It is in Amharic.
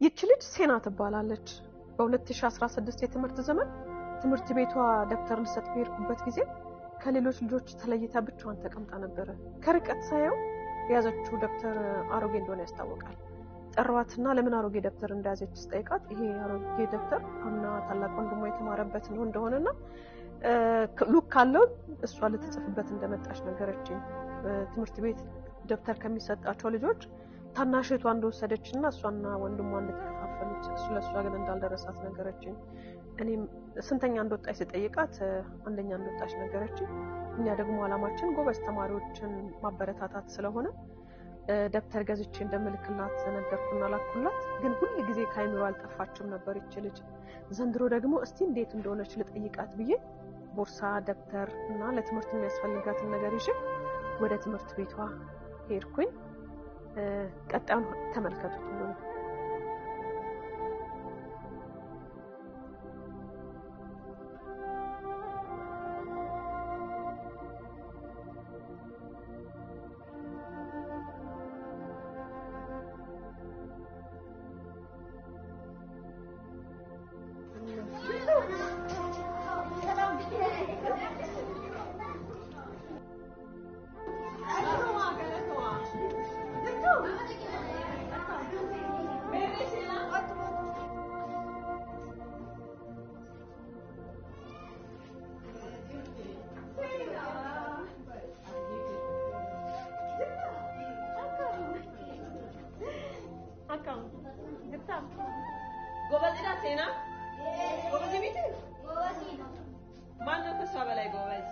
ይቺ ልጅ ሴና ትባላለች በ2016 የትምህርት ዘመን ትምህርት ቤቷ ደብተር ልሰጥ በሄድኩበት ጊዜ ከሌሎች ልጆች ተለይታ ብቻዋን ተቀምጣ ነበር ከርቀት ሳየው ያዘችው ደብተር አሮጌ እንደሆነ ያስታውቃል ጠራዋትና ለምን አሮጌ ደብተር እንዳያዘች ስጠይቃት ይሄ አሮጌ ደብተር አምና ታላቅ ወንድሟ የተማረበት ነው እንደሆነና ሉክ ካለው እሷ ልትጽፍበት እንደመጣች ነገረችኝ ትምህርት ቤት ደብተር ከሚሰጣቸው ልጆች ታናሽቷ እንደወሰደችና እሷና ወንድሟ እንደተከፋፈሉት ስለሷ ግን እንዳልደረሳት ነገረችኝ እኔም ስንተኛ እንደወጣች ስጠይቃት አንደኛ እንደወጣች ነገረችኝ እኛ ደግሞ አላማችን ጎበዝ ተማሪዎችን ማበረታታት ስለሆነ ደብተር ገዝቼ እንደምልክላት ነገርኩና ላኩላት ግን ሁሉ ጊዜ ካይምሮ አልጠፋችም ነበር እቺ ልጅ ዘንድሮ ደግሞ እስቲ እንዴት እንደሆነች ልጠይቃት ብዬ ቦርሳ ደብተር እና ለትምህርት የሚያስፈልጋትን ነገር ይዤ ወደ ትምህርት ቤቷ ሄድኩኝ ቀጣዩን ተመልከቱት ሁሉ ጎበዝና ሴና ጎበዝ ቢት ማን ነው ከሷ በላይ ጎበዝ